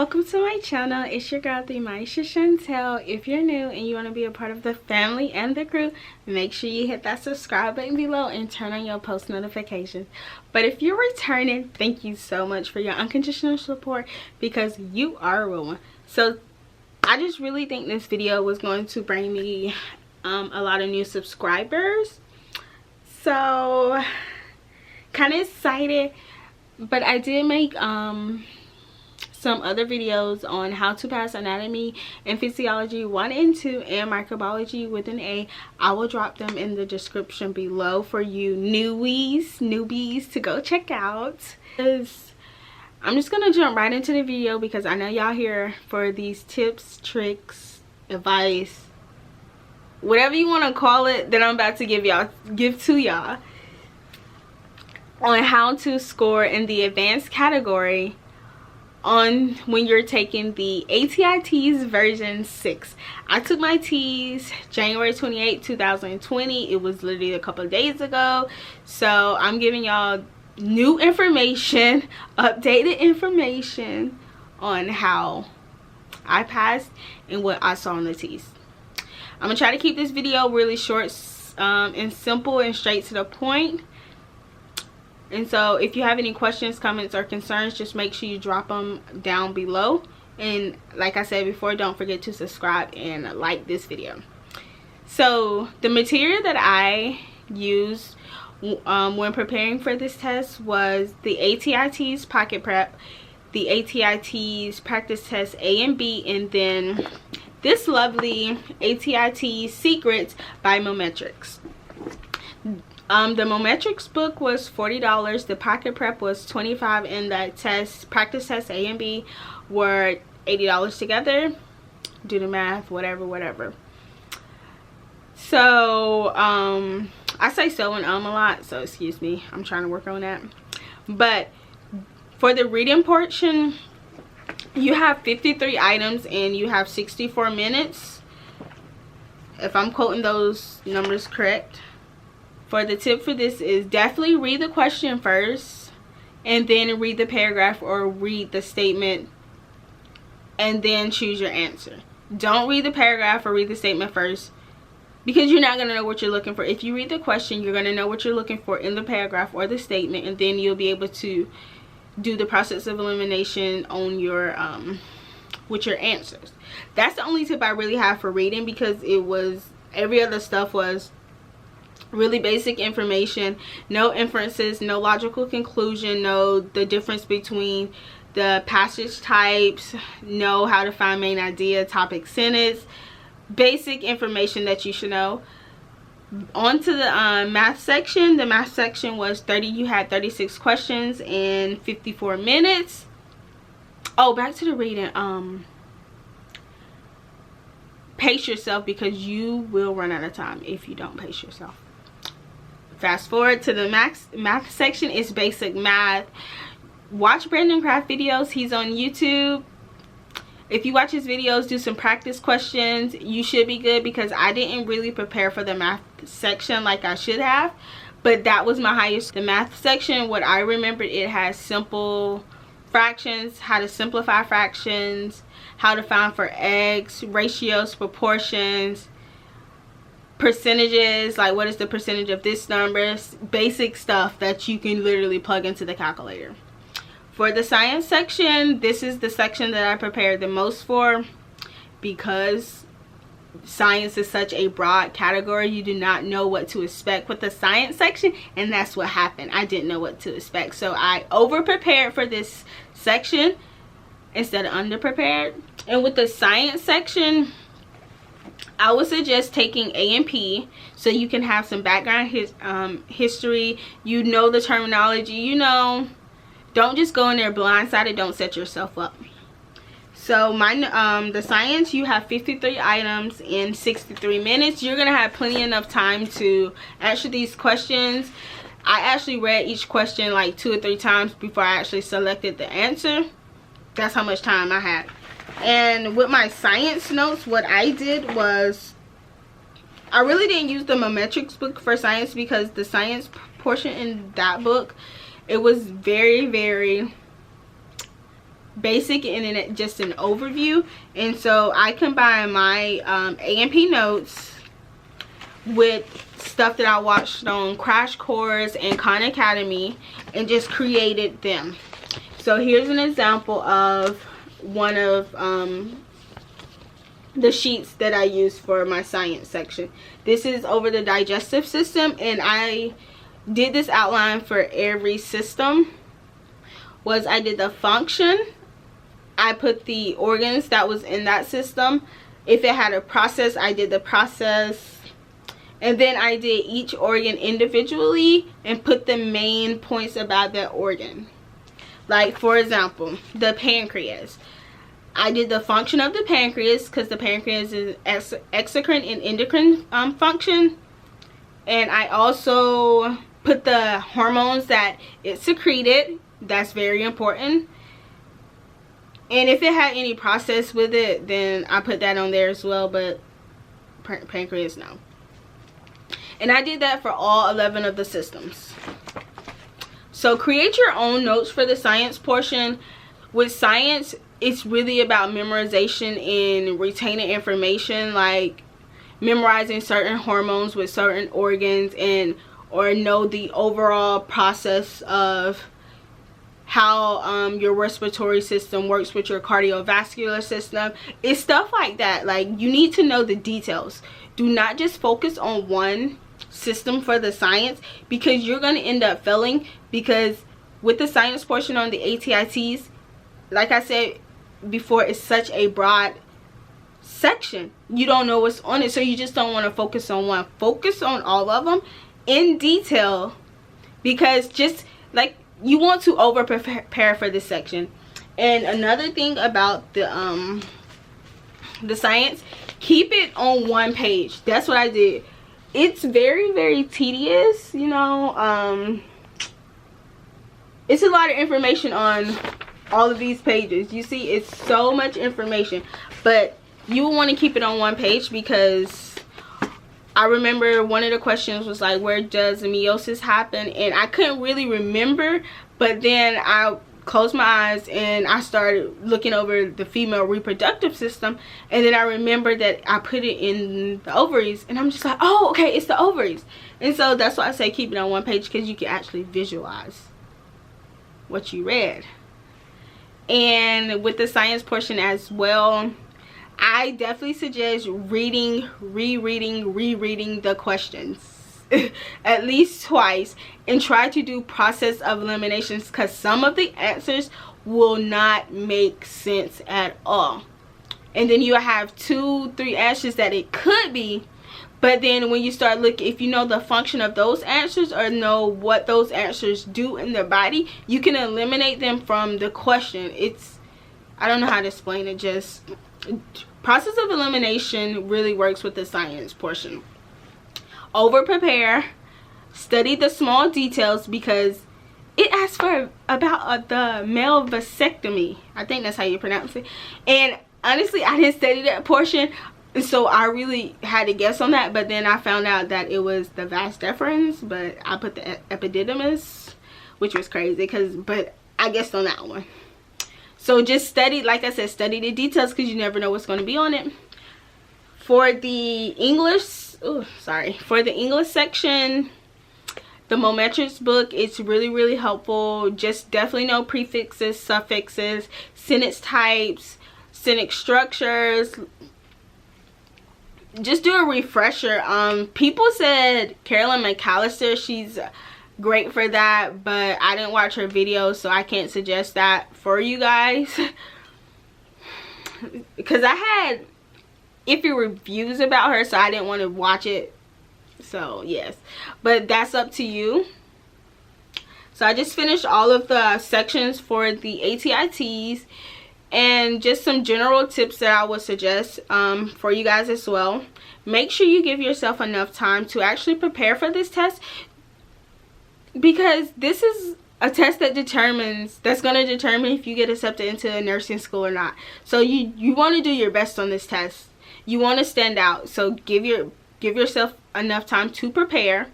welcome to my channel. It's your girl, the Myeshia Shantal. If you're new and you want to be a part of the family and the crew, make sure you hit that subscribe button below and turn on your post notifications. But if you're returning, thank you so much for your unconditional support, because you are a real one. So I just really think this video was going to bring me a lot of new subscribers. So kind of excited. But I did make some other videos on how to pass anatomy and physiology 1 and 2 and microbiology with an A. I will drop them in the description below for you newbies to go check out. I'm just gonna jump right into the video because I know y'all here for these tips, tricks, advice, whatever you want to call it, that I'm about to give to y'all on how to score in the advanced category on when you're taking the ATI TEAS version 6. I took my TEAS January 28, 2020. It was literally a couple of days ago. So I'm giving y'all new information, updated information on how I passed and what I saw on the TEAS. I'm gonna try to keep this video really short and simple and straight to the point. And so if you have any questions, comments, or concerns, just make sure you drop them down below. And like I said before, don't forget to subscribe and like this video. So the material that I used when preparing for this test was the ATI TEAS Pocket Prep, the ATI TEAS Practice Test A and B, and then this lovely ATI TEAS Secrets by Mometrics. The Mometrics book was $40, the Pocket Prep was $25, and the Practice Test A and B were $80 together. Do the math, whatever. So I say so and a lot, so excuse me, I'm trying to work on that. But for the reading portion, you have 53 items and you have 64 minutes, if I'm quoting those numbers correct. For the tip for this is definitely read the question first and then read the paragraph or read the statement and then choose your answer. Don't read the paragraph or read the statement first, because you're not going to know what you're looking for. If you read the question, you're going to know what you're looking for in the paragraph or the statement, and then you'll be able to do the process of elimination on your with your answers. That's the only tip I really have for reading, because it was, every other stuff was really basic information, no inferences, no logical conclusion, no the difference between the passage types, know how to find main idea, topic, sentence, basic information that you should know. On to the math section. The math section was you had 36 questions in 54 minutes. Oh, back to the reading. Pace yourself, because you will run out of time if you don't pace yourself. Fast forward to the math section. Is basic math. Watch Brandon Craft videos. He's on YouTube. If you watch his videos, do some practice questions, you should be good, because I didn't really prepare for the math section like I should have, but that was my highest. The math section, what I remembered, it has simple fractions, how to simplify fractions, how to find for eggs, ratios, proportions, percentages, like what is the percentage of this number, basic stuff that you can literally plug into the calculator. For the science section, this is the section that I prepared the most for, because science is such a broad category. You do not know what to expect with the science section, and that's what happened. I didn't know what to expect, so I over prepared for this section instead of under prepared. And with the science section, I would suggest taking A and P, so you can have some background history, you know the terminology, you know. Don't just go in there blindsided. Don't set yourself up. So the science, you have 53 items in 63 minutes. You're gonna have plenty enough time to answer these questions. I actually read each question like 2 or 3 times before I actually selected the answer. That's how much time I had. And with my science notes, what I did was, I really didn't use the Mometrics book for science, because the science portion in that book, it was very basic and then just an overview. And so I combine my A&P notes with stuff that I watched on Crash Course and Khan Academy and just created them. So here's an example of one of the sheets that I use for my science section. This is over the digestive system, and I did this outline for every system. I did the function, I put the organs that was in that system. If it had a process, I did the process, and then I did each organ individually and put the main points about that organ. Like, for example, the pancreas. I did the function of the pancreas because the pancreas is exocrine and endocrine function. And I also put the hormones that it secreted. That's very important. And if it had any process with it, then I put that on there as well. But pancreas, no. And I did that for all 11 of the systems. So create your own notes for the science portion. With science, it's really about memorization and retaining information, like memorizing certain hormones with certain organs, and or know the overall process of how your respiratory system works with your cardiovascular system. It's stuff like that. Like, you need to know the details. Do not just focus on one system for the science, because you're going to end up failing. Because with the science portion on the ATI TEAS, like I said before, it's such a broad section. You don't know what's on it, so you just don't want to focus on one. Focus on all of them in detail, because just like you want to over prepare for this section. And another thing about the science, keep it on one page. That's what I did. It's very tedious, you know. It's a lot of information on all of these pages. You see, it's so much information, but you want to keep it on one page, because I remember one of the questions was like, where does meiosis happen? And I couldn't really remember, but then I closed my eyes and I started looking over the female reproductive system, and then I remembered that I put it in the ovaries, and I'm just like, oh, okay, it's the ovaries. And so that's why I say keep it on one page, because you can actually visualize what you read. And with the science portion as well, I definitely suggest reading, rereading the questions at least twice, and try to do process of eliminations, because some of the answers will not make sense at all. And then you have 2-3 answers that it could be, but then when you start looking, if you know the function of those answers or know what those answers do in the body, you can eliminate them from the question. It's, I don't know how to explain it, just process of elimination really works with the science portion. Over prepare, study the small details, because it asks for about the male vasectomy. I think that's how you pronounce it. And honestly, I didn't study that portion, so I really had to guess on that. But then I found out that it was the vas deferens, but I put the epididymis, which was crazy, but I guessed on that one. So just study, like I said, study the details, because you never know what's going to be on it. For the English, for the English section, the Mometrics book, it's really helpful. Just definitely know prefixes, suffixes, sentence types, sentence structures. Just do a refresher. People said Carolyn McAllister, she's great for that, but I didn't watch her video, so I can't suggest that for you guys. Because I had iffy reviews about her, so I didn't want to watch it. So yes, but that's up to you. So I just finished all of the sections for the ATI TEAS, and just some general tips that I would suggest for you guys as well. Make sure you give yourself enough time to actually prepare for this test, because this is a test that that's going to determine if you get accepted into a nursing school or not. So you want to do your best on this test. You want to stand out, so give yourself enough time to prepare.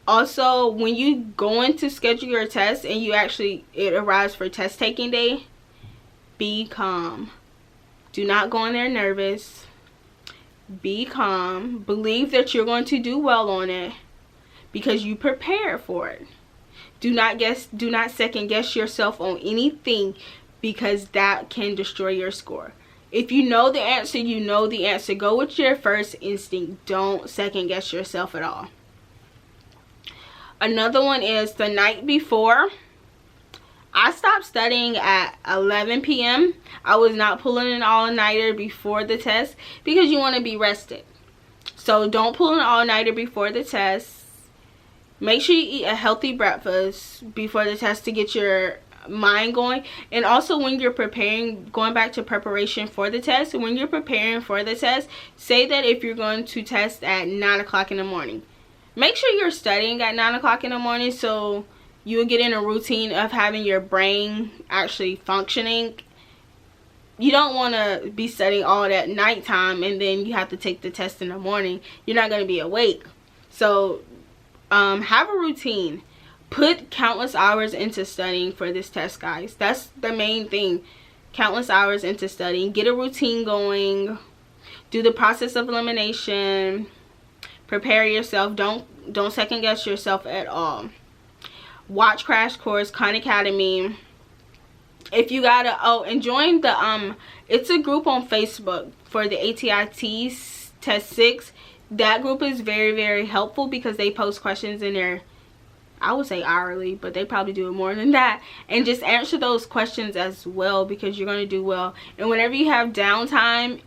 Also, when you go in to schedule your test and it arrives for test taking day, be calm. Do not go in there nervous. Be calm. Believe that you're going to do well on it because you prepare for it. Do not second guess yourself on anything, because that can destroy your score. If you know the answer, you know the answer. Go with your first instinct. Don't second guess yourself at all. Another one is the night before. I stopped studying at 11 p.m. I was not pulling an all-nighter before the test because you want to be rested. So don't pull an all-nighter before the test. Make sure you eat a healthy breakfast before the test to get your mind going. And also when you're preparing, going back to preparation for the test, when you're preparing for the test, say that if you're going to test at 9 o'clock in the morning, make sure you're studying at 9 o'clock in the morning so you'll get in a routine of having your brain actually functioning. You don't want to be studying all that nighttime and then you have to take the test in the morning. You're not going to be awake. So have a routine. Put countless hours into studying for this test, guys. That's the main thing. Countless hours into studying. Get a routine going. Do the process of elimination. Prepare yourself. Don't second guess yourself at all. Watch Crash Course, Khan Academy. If you gotta, and join the it's a group on Facebook for the ATI TEAS Test 6. That group is very, very helpful because they post questions in there, I would say hourly, but they probably do it more than that. And just answer those questions as well because you're going to do well. And whenever you have downtime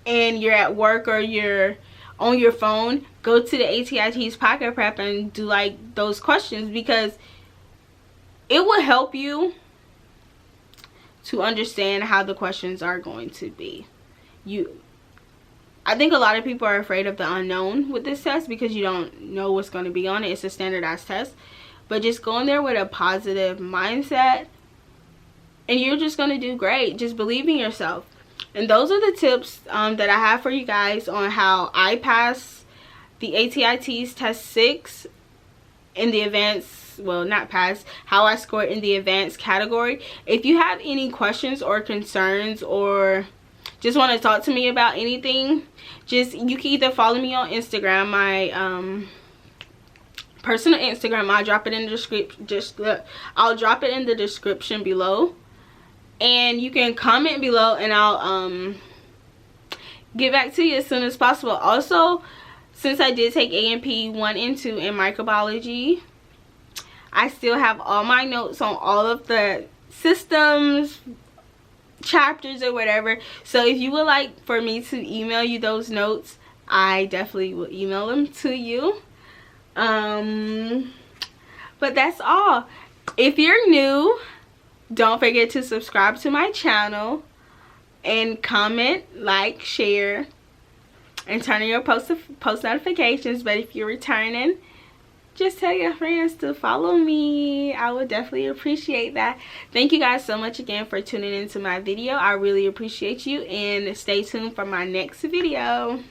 and you're at work or you're on your phone, go to the ATI TEAS Pocket Prep and do like those questions because it will help you to understand how the questions are going to be. I think a lot of people are afraid of the unknown with this test because you don't know what's going to be on it. It's a standardized test. But just go in there with a positive mindset and you're just going to do great. Just believe in yourself. And those are the tips that I have for you guys on how I pass the ATI TEAS Test 6 in the advanced, well, not pass, how I scored in the advanced category. If you have any questions or concerns or just want to talk to me about anything, you can either follow me on Instagram, my personal Instagram. I'll drop it in the description. I'll drop it in the description below, and you can comment below, and I'll get back to you as soon as possible. Also, since I did take A&P 1 and 2 in microbiology, I still have all my notes on all of the systems, chapters or whatever. So if you would like for me to email you those notes, I definitely will email them to you. But that's all. If you're new, don't forget to subscribe to my channel and comment, like, share, and turn on your post notifications. But if you're returning, just tell your friends to follow me. I would definitely appreciate that. Thank you guys so much again for tuning into my video. I really appreciate you, and stay tuned for my next video.